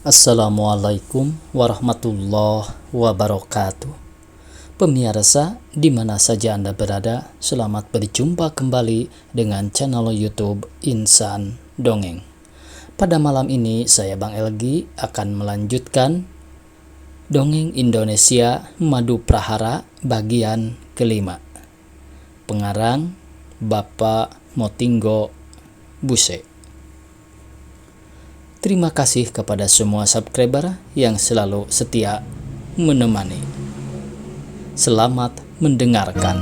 Assalamualaikum warahmatullahi wabarakatuh. Pemirsa, di mana saja Anda berada, selamat berjumpa kembali dengan channel YouTube Insan Dongeng. Pada malam ini, saya Bang Elgi akan melanjutkan Dongeng Indonesia Madu Prahara bagian kelima. Pengarang Bapak Motinggo Buse. Terima kasih kepada semua subscriber yang selalu setia menemani. Selamat mendengarkan.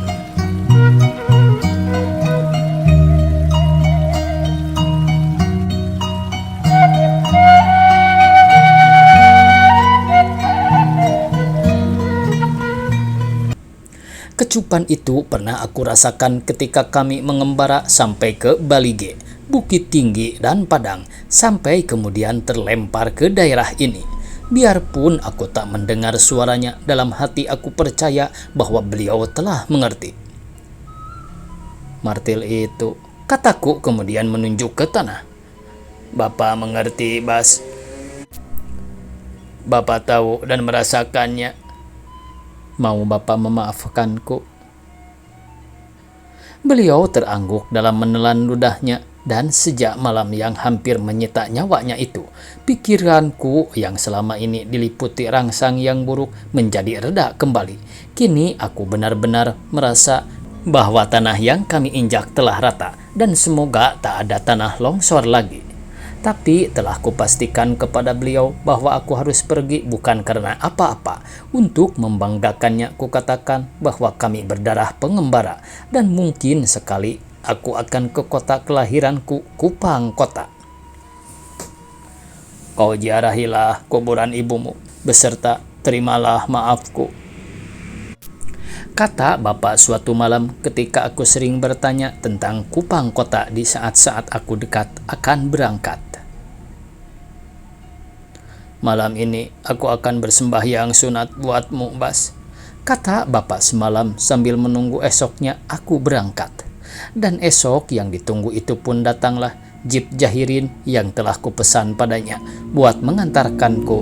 Kecupan itu pernah aku rasakan ketika kami mengembara sampai ke Balige, Bukit Tinggi dan Padang, sampai kemudian terlempar ke daerah ini. Biarpun aku tak mendengar suaranya, dalam hati aku percaya bahwa beliau telah mengerti. Martil itu, kataku kemudian menunjuk ke tanah. Bapak mengerti, Bas. Bapak tahu dan merasakannya. Mau Bapak memaafkanku? Beliau terangguk dalam menelan ludahnya, dan sejak malam yang hampir menyita nyawanya itu, pikiranku yang selama ini diliputi rangsang yang buruk menjadi reda kembali. Kini aku benar-benar merasa bahwa tanah yang kami injak telah rata, dan semoga tak ada tanah longsor lagi. Tapi telah kupastikan kepada beliau bahwa aku harus pergi bukan karena apa-apa. Untuk membanggakannya, kukatakan bahwa kami berdarah pengembara, dan mungkin sekali aku akan ke kota kelahiranku, Kupang Kota. Kau ziarahilah kuburan ibumu, beserta terimalah maafku, kata Bapak suatu malam ketika aku sering bertanya tentang Kupang Kota di saat-saat aku dekat akan berangkat. Malam ini aku akan bersembahyang sunat buatmu, Bas, kata Bapak semalam sambil menunggu esoknya aku berangkat. Dan esok yang ditunggu itu pun datanglah Jeep Jahirin yang telah kupesan padanya buat mengantarkanku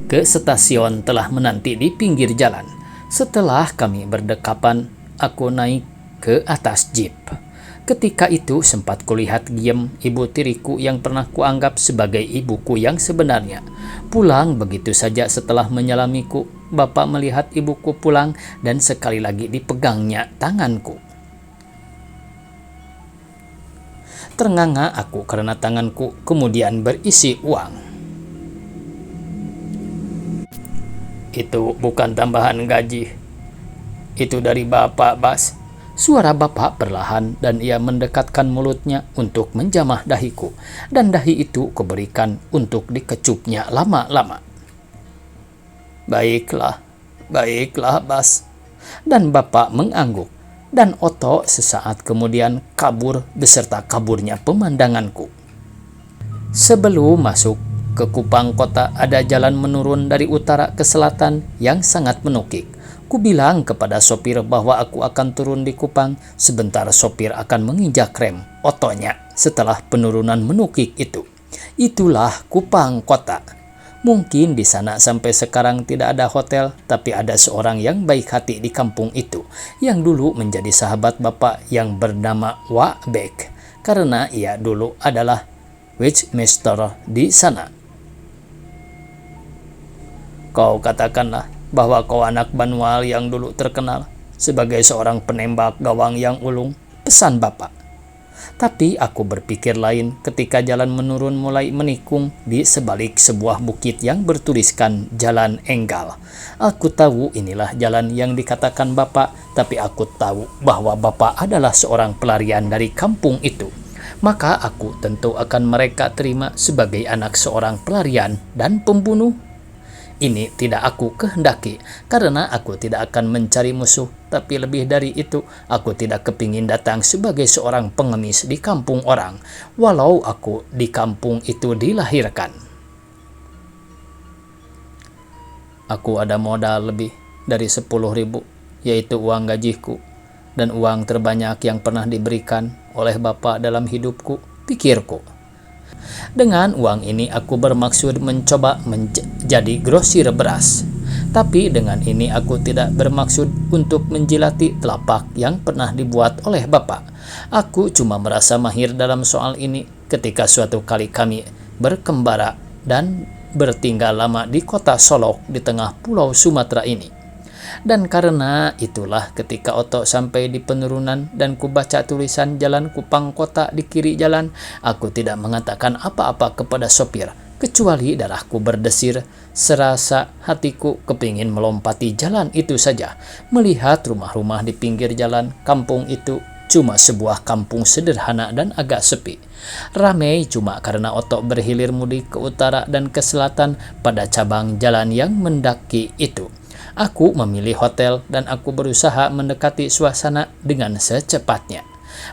ke stasiun telah menanti di pinggir jalan. Setelah kami berdekapan, aku naik ke atas Jeep. Ketika itu sempat kulihat Giem, ibu tiriku yang pernah kuanggap sebagai ibuku yang sebenarnya, pulang begitu saja setelah menyelamiku. Bapak melihat ibuku pulang dan sekali lagi dipegangnya tanganku. Ternganga aku karena tanganku kemudian berisi uang. Itu bukan tambahan gaji. Itu dari Bapak, Bas. Suara Bapak perlahan dan ia mendekatkan mulutnya untuk menjamah dahiku. Dan dahi itu kuberikan untuk dikecupnya lama-lama. Baiklah, Bas. Dan Bapak mengangguk. Dan Oto sesaat kemudian kabur beserta kaburnya pemandanganku. Sebelum masuk ke Kupang Kota ada jalan menurun dari utara ke selatan yang sangat menukik. Ku bilang kepada sopir bahwa aku akan turun di Kupang. Sebentar sopir akan menginjak rem otonya setelah penurunan menukik itu. Itulah Kupang Kota. Mungkin di sana sampai sekarang tidak ada hotel, tapi ada seorang yang baik hati di kampung itu yang dulu menjadi sahabat Bapak yang bernama Wak Bek, karena ia dulu adalah Witchmaster di sana. Kau katakanlah bahwa kau anak Banwal yang dulu terkenal sebagai seorang penembak gawang yang ulung, pesan Bapak. Tapi aku berpikir lain ketika jalan menurun mulai menikung di sebalik sebuah bukit yang bertuliskan Jalan Enggal. Aku tahu inilah jalan yang dikatakan Bapak, tapi aku tahu bahwa Bapak adalah seorang pelarian dari kampung itu. Maka aku tentu akan mereka terima sebagai anak seorang pelarian dan pembunuh. Ini tidak aku kehendaki, karena aku tidak akan mencari musuh. Tapi lebih dari itu, aku tidak kepingin datang sebagai seorang pengemis di kampung orang, walau aku di kampung itu dilahirkan. Aku ada modal lebih dari 10.000, yaitu uang gajiku, dan uang terbanyak yang pernah diberikan oleh Bapak dalam hidupku, pikirku. Dengan uang ini aku bermaksud mencoba menjadi grosir beras. Tapi dengan ini aku tidak bermaksud untuk menjilati telapak yang pernah dibuat oleh Bapak. Aku cuma merasa mahir dalam soal ini ketika suatu kali kami berkembara dan bertinggal lama di kota Solok di tengah pulau Sumatera ini. Dan karena itulah ketika Oto sampai di penurunan dan ku baca tulisan Jalan Kupang Kota di kiri jalan, aku tidak mengatakan apa-apa kepada sopir, kecuali darahku berdesir, serasa hatiku kepingin melompati jalan itu saja, melihat rumah-rumah di pinggir jalan kampung itu. Cuma sebuah kampung sederhana dan agak sepi. Ramai cuma karena Oto berhilir mudik ke utara dan ke selatan pada cabang jalan yang mendaki itu. Aku memilih hotel dan aku berusaha mendekati suasana dengan secepatnya.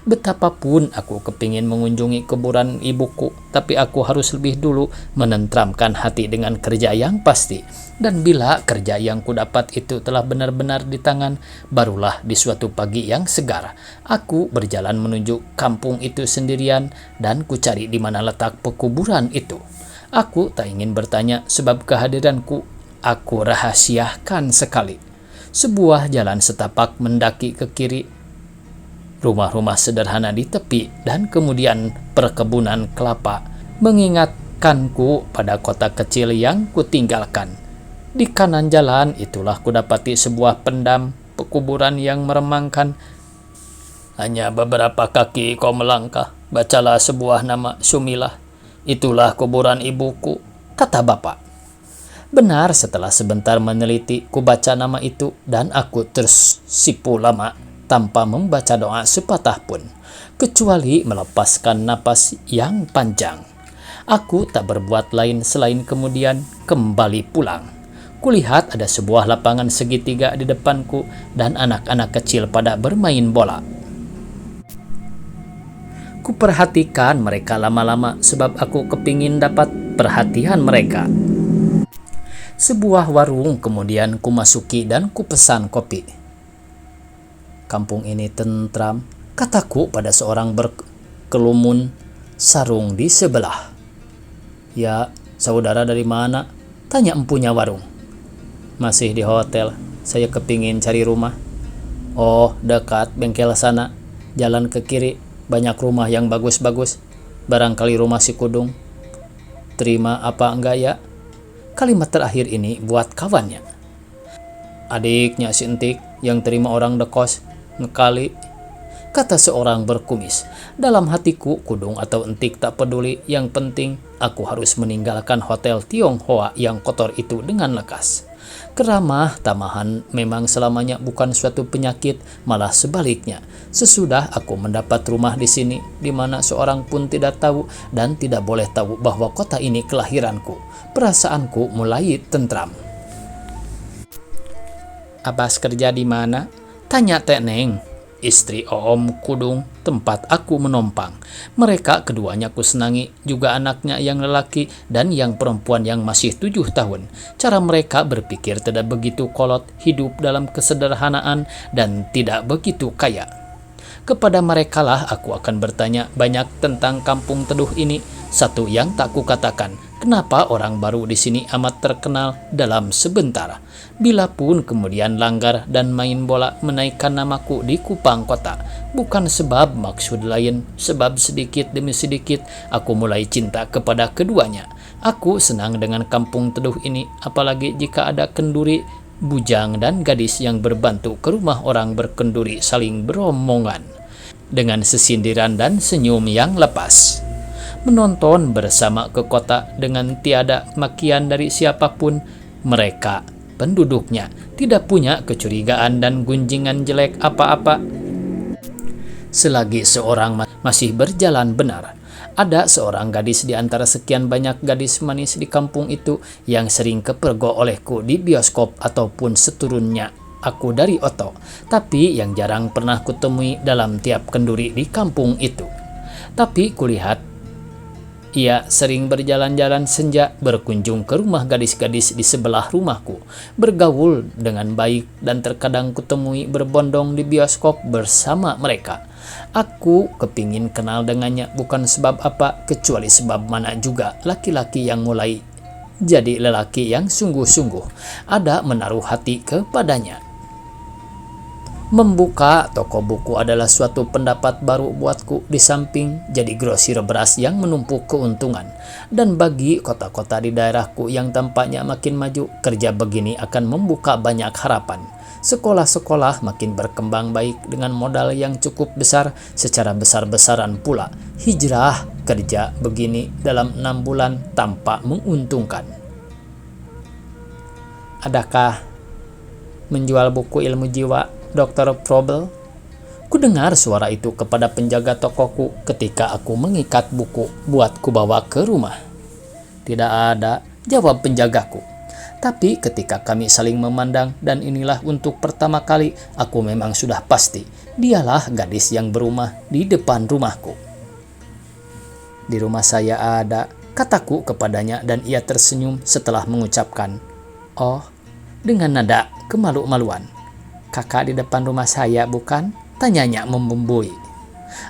Betapapun aku kepingin mengunjungi kuburan ibuku, tapi aku harus lebih dulu menentramkan hati dengan kerja yang pasti. Dan bila kerja yang kudapat itu telah benar-benar di tangan, barulah di suatu pagi yang segar, aku berjalan menuju kampung itu sendirian dan kucari di mana letak pekuburan itu. Aku tak ingin bertanya sebab kehadiranku aku rahasiakan sekali. Sebuah jalan setapak mendaki ke kiri, rumah-rumah sederhana di tepi, dan kemudian perkebunan kelapa mengingatkanku pada kota kecil yang kutinggalkan. Di kanan jalan itulah kudapati sebuah pendam pekuburan yang meremangkan. Hanya beberapa kaki kau melangkah, bacalah sebuah nama Sumilah. Itulah kuburan ibuku, kata Bapak. Benar, setelah sebentar meneliti, kubaca nama itu dan aku tersipu lama tanpa membaca doa sepatah pun, kecuali melepaskan napas yang panjang. Aku tak berbuat lain selain kemudian kembali pulang. Kulihat ada sebuah lapangan segitiga di depanku dan anak-anak kecil pada bermain bola. Kuperhatikan mereka lama-lama sebab aku kepingin dapat perhatian mereka. Sebuah warung kemudian kumasuki dan kupesan kopi. Kampung ini tentram, kataku pada seorang berkelumun sarung di sebelah. Ya, saudara dari mana? Tanya empunya warung. Masih di hotel, saya kepingin cari rumah. Oh, dekat bengkel sana, jalan ke kiri, banyak rumah yang bagus-bagus. Barangkali rumah si Kudung. Terima apa enggak ya? Kalimat terakhir ini buat kawannya. Adiknya si Entik yang terima orang dekos, ngekali, kata seorang berkumis. Dalam hatiku, Kudung atau Entik tak peduli, yang penting aku harus meninggalkan hotel Tionghoa yang kotor itu dengan lekas. Keramah tamahan memang selamanya bukan suatu penyakit, malah sebaliknya. Sesudah aku mendapat rumah di sini, di mana seorang pun tidak tahu dan tidak boleh tahu bahwa kota ini kelahiranku, perasaanku mulai tentram. Abas kerja di mana? Tanya Teneng, istri Om Kudung, tempat aku menompang. Mereka keduanya kusenangi, juga anaknya yang lelaki dan yang perempuan yang masih 7 tahun. Cara mereka berpikir tidak begitu kolot, hidup dalam kesederhanaan dan tidak begitu kaya. Kepada merekalah aku akan bertanya banyak tentang kampung teduh ini. Satu yang tak kukatakan, kenapa orang baru di sini amat terkenal dalam sebentar. Bila pun kemudian langgar dan main bola menaikkan namaku di Kupang Kota, bukan sebab maksud lain, sebab sedikit demi sedikit aku mulai cinta kepada keduanya. Aku senang dengan kampung teduh ini, apalagi jika ada kenduri, bujang dan gadis yang berbantu ke rumah orang berkenduri saling beromongan dengan sesindiran dan senyum yang lepas. Menonton bersama ke kota dengan tiada makian dari siapapun. Mereka, penduduknya, tidak punya kecurigaan dan gunjingan jelek apa-apa. Selagi seorang masih berjalan benar, ada seorang gadis di antara sekian banyak gadis manis di kampung itu yang sering kepergok olehku di bioskop ataupun seturunnya aku dari Oto, tapi yang jarang pernah kutemui dalam tiap kenduri di kampung itu. Tapi kulihat Ia sering berjalan-jalan senja, berkunjung ke rumah gadis-gadis di sebelah rumahku, bergaul dengan baik, dan terkadang kutemui berbondong di bioskop bersama mereka. Aku kepingin kenal dengannya bukan sebab apa, kecuali sebab mana juga laki-laki yang mulai jadi lelaki yang sungguh-sungguh ada menaruh hati kepadanya. Membuka toko buku adalah suatu pendapat baru buatku, di samping jadi grosir beras yang menumpuk keuntungan. Dan bagi kota-kota di daerahku yang tampaknya makin maju, kerja begini akan membuka banyak harapan. Sekolah-sekolah makin berkembang baik dengan modal yang cukup besar, secara besar-besaran pula. Hijrah kerja begini dalam 6 bulan tampak menguntungkan. Adakah menjual buku ilmu jiwa, Dr. Probel? Ku dengar suara itu kepada penjaga tokoku ketika aku mengikat buku buat ku bawa ke rumah. Tidak ada, jawab penjagaku. Tapi ketika kami saling memandang, dan inilah untuk pertama kali, aku memang sudah pasti dialah gadis yang berumah di depan rumahku. Di rumah saya ada, kataku kepadanya, dan ia tersenyum setelah mengucapkan, "Oh," dengan nada kemalu-maluan. "Kakak di depan rumah saya, bukan?" tanyanya membumbui.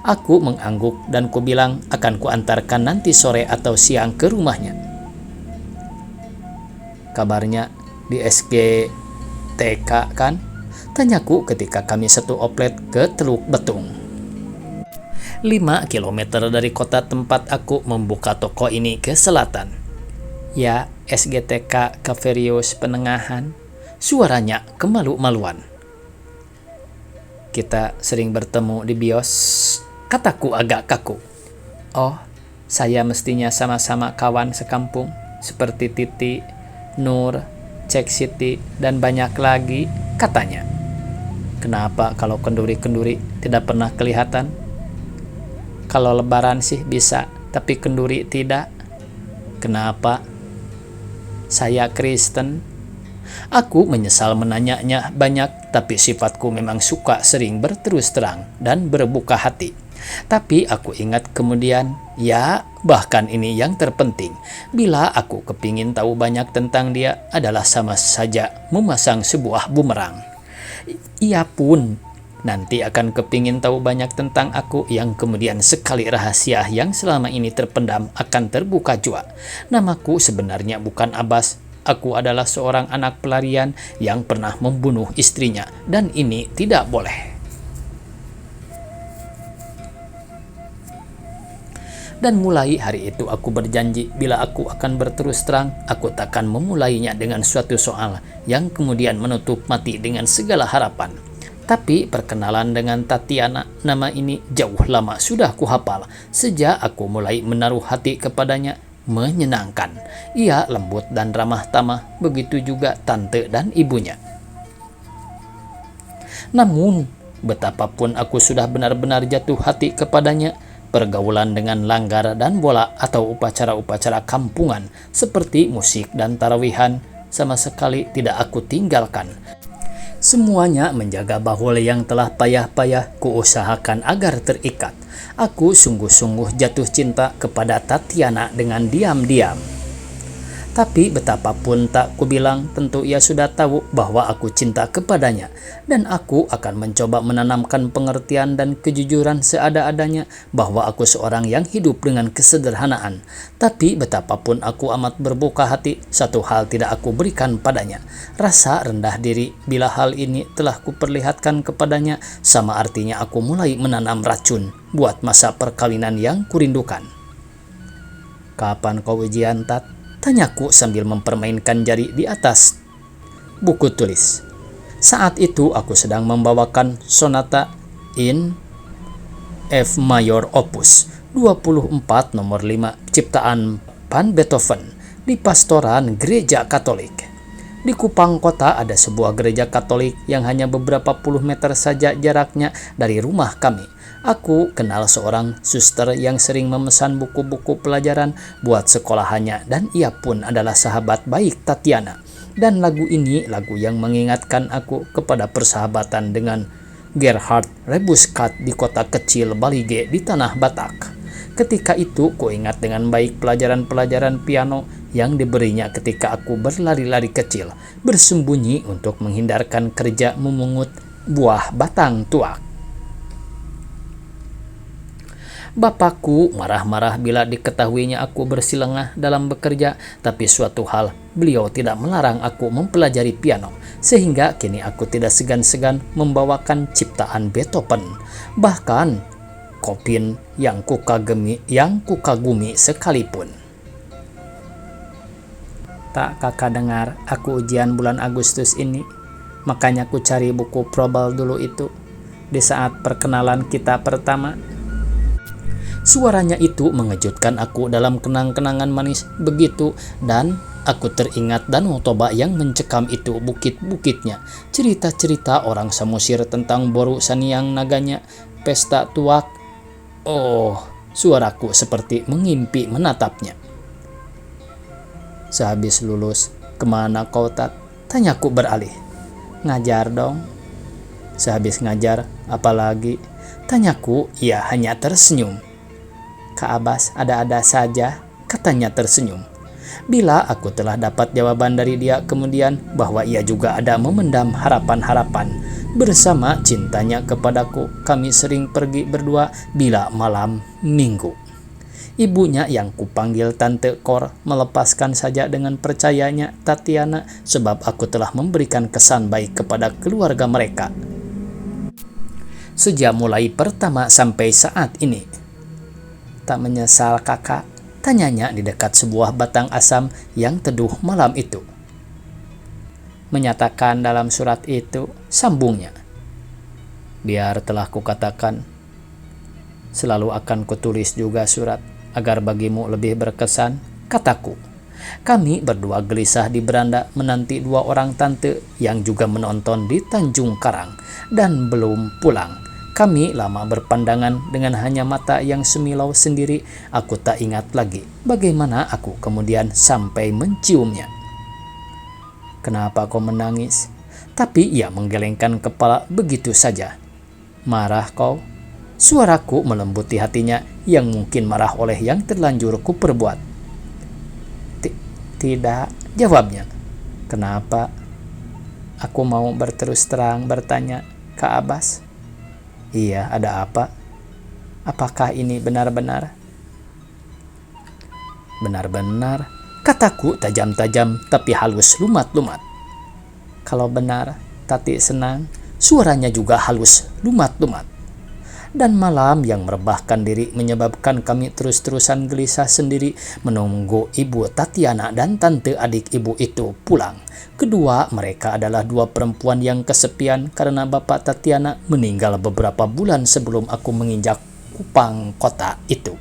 Aku mengangguk dan ku bilang akan ku antarkan nanti sore atau siang ke rumahnya. "Kabarnya di SGTK kan?" tanyaku ketika kami satu oplet ke Teluk Betung. 5 kilometer dari kota tempat aku membuka toko ini ke selatan. "Ya, SGTK Kaverius Penengahan," suaranya kemalu-maluan. "Kita sering bertemu di bios," kataku agak kaku. "Oh, saya mestinya sama-sama kawan sekampung, seperti Titi, Nur, Cek Siti, dan banyak lagi," katanya. "Kenapa kalau kenduri-kenduri tidak pernah kelihatan?" "Kalau lebaran sih bisa, tapi kenduri tidak." "Kenapa?" "Saya Kristen." Aku menyesal menanyanya banyak, tapi sifatku memang suka sering berterus terang dan berbuka hati. Tapi aku ingat kemudian, ya bahkan ini yang terpenting, bila aku kepingin tahu banyak tentang dia adalah sama saja memasang sebuah bumerang. Ia pun nanti akan kepingin tahu banyak tentang aku, yang kemudian sekali rahasia yang selama ini terpendam akan terbuka jua. Namaku sebenarnya bukan Abbas. Aku adalah seorang anak pelarian yang pernah membunuh istrinya, dan ini tidak boleh. Dan mulai hari itu aku berjanji bila aku akan berterus terang, aku takkan memulainya dengan suatu soal yang kemudian menutup mati dengan segala harapan. Tapi perkenalan dengan Tatiana, nama ini jauh lama sudah kuhafal sejak aku mulai menaruh hati kepadanya. Menyenangkan. Ia lembut dan ramah tamah, begitu juga tante dan ibunya. Namun, betapapun aku sudah benar-benar jatuh hati kepadanya, pergaulan dengan langgar dan bola atau upacara-upacara kampungan seperti musik dan tarawihan sama sekali tidak aku tinggalkan. Semuanya menjaga bahul yang telah payah-payah kuusahakan agar terikat. Aku sungguh-sungguh jatuh cinta kepada Tatiana dengan diam-diam. Tapi betapapun tak kubilang, tentu ia sudah tahu bahwa aku cinta kepadanya, dan aku akan mencoba menanamkan pengertian dan kejujuran seada-adanya bahwa aku seorang yang hidup dengan kesederhanaan. Tapi betapapun aku amat berbuka hati, satu hal tidak aku berikan padanya, rasa rendah diri. Bila hal ini telah kuperlihatkan kepadanya, sama artinya aku mulai menanam racun buat masa perkawinan yang kurindukan. "Kapan kau ujian, Tat?" tanyaku sambil mempermainkan jari di atas buku tulis. Saat itu aku sedang membawakan sonata in F Major Opus 24 nomor 5 ciptaan Van Beethoven di pastoran gereja Katolik. Di Kupang Kota ada sebuah gereja Katolik yang hanya beberapa puluh meter saja jaraknya dari rumah kami. Aku kenal seorang suster yang sering memesan buku-buku pelajaran buat sekolahannya, dan ia pun adalah sahabat baik Tatiana. Dan lagu ini lagu yang mengingatkan aku kepada persahabatan dengan Gerhard Rebuscat di kota kecil Balige di tanah Batak. Ketika itu kuingat dengan baik pelajaran-pelajaran piano yang diberinya ketika aku berlari-lari kecil, bersembunyi untuk menghindarkan kerja memungut buah batang tuak. Bapakku marah-marah bila diketahuinya aku bersilengah dalam bekerja, tapi suatu hal, beliau tidak melarang aku mempelajari piano, sehingga kini aku tidak segan-segan membawakan ciptaan Beethoven. Bahkan Chopin yang kukagumi sekalipun. Tak kakak dengar, aku ujian bulan Agustus ini, makanya ku cari buku Probal dulu itu, di saat perkenalan kita pertama. Suaranya itu mengejutkan aku dalam kenang-kenangan manis begitu, dan aku teringat Danau Toba yang mencekam itu bukit-bukitnya, cerita-cerita orang Samosir tentang Boru Saniang naganya, pesta tuak. Oh, suaraku seperti mengimpi menatapnya. Sehabis lulus, kemana kau, Tat? Tanyaku beralih. Ngajar dong. Sehabis ngajar, apalagi? Tanyaku, ia hanya tersenyum. Kak Abbas ada-ada saja, katanya tersenyum. Bila aku telah dapat jawaban dari dia kemudian bahwa ia juga ada memendam harapan-harapan. Bersama cintanya kepadaku, kami sering pergi berdua bila malam minggu. Ibunya yang kupanggil Tante Kor melepaskan saja dengan percayanya Tatiana, sebab aku telah memberikan kesan baik kepada keluarga mereka sejak mulai pertama sampai saat ini. Tak menyesal kakak? Tanyanya di dekat sebuah batang asam yang teduh malam itu. Menyatakan dalam surat itu, sambungnya. Biar telah kukatakan, selalu akan kutulis juga surat, agar bagimu lebih berkesan, kataku. Kami berdua gelisah di beranda menanti dua orang tante yang juga menonton di Tanjung Karang dan belum pulang. Kami lama berpandangan dengan hanya mata yang semilau sendiri. Aku tak ingat lagi bagaimana aku kemudian sampai menciumnya. Kenapa kau menangis? Tapi ia menggelengkan kepala begitu saja. Marah kau? Suaraku melembuti hatinya yang mungkin marah oleh yang terlanjur ku perbuat. Tidak, jawabnya. Kenapa? Aku mau berterus terang bertanya, Kak Abbas. Iya, ada apa? Apakah ini benar-benar? Benar-benar, kataku tajam-tajam tapi halus lumat-lumat. Kalau benar, Tati senang. Suaranya juga halus lumat-lumat. Dan malam yang merebahkan diri menyebabkan kami terus-terusan gelisah sendiri menunggu ibu Tatiana dan tante adik ibu itu pulang. Kedua mereka adalah dua perempuan yang kesepian karena bapak Tatiana meninggal beberapa bulan sebelum aku menginjak Kupang kota itu.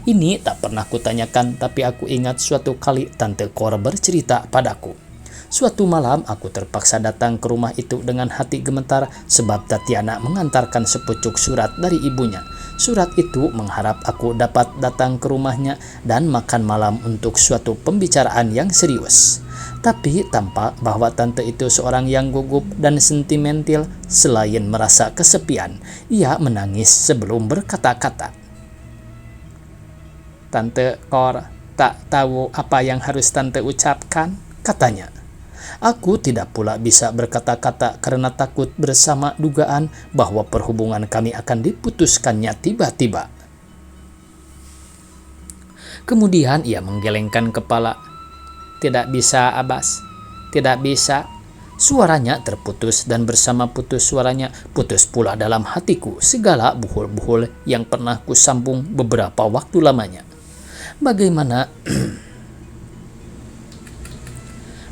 Ini tak pernah kutanyakan, tapi aku ingat suatu kali Tante Kor bercerita padaku. Suatu malam aku terpaksa datang ke rumah itu dengan hati gemetar sebab Tatiana mengantarkan sepucuk surat dari ibunya. Surat itu mengharap aku dapat datang ke rumahnya dan makan malam untuk suatu pembicaraan yang serius. Tapi tampak bahwa tante itu seorang yang gugup dan sentimental. Selain merasa kesepian, ia menangis sebelum berkata-kata. Tante Kor tak tahu apa yang harus tante ucapkan, katanya. Aku tidak pula bisa berkata-kata karena takut bersama dugaan bahwa perhubungan kami akan diputuskannya tiba-tiba. Kemudian ia menggelengkan kepala. Tidak bisa, Abbas. Tidak bisa. Suaranya terputus dan bersama putus suaranya putus pula dalam hatiku segala buhul-buhul yang pernah kusambung beberapa waktu lamanya.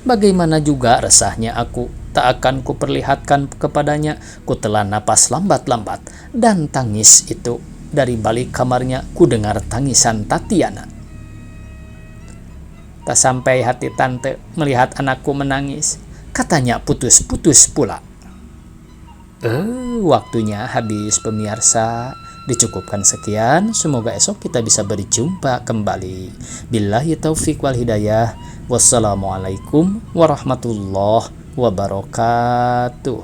Bagaimana juga resahnya aku tak akan kuperlihatkan kepadanya. Kutelan napas lambat-lambat dan tangis itu. Dari balik kamarnya kudengar tangisan Tatiana. Tak sampai hati tante melihat anakku menangis, katanya putus-putus pula. Waktunya habis pemirsa. Dicukupkan sekian, semoga esok kita bisa berjumpa kembali. Billahi taufiq wal hidayah. Wassalamualaikum warahmatullahi wabarakatuh.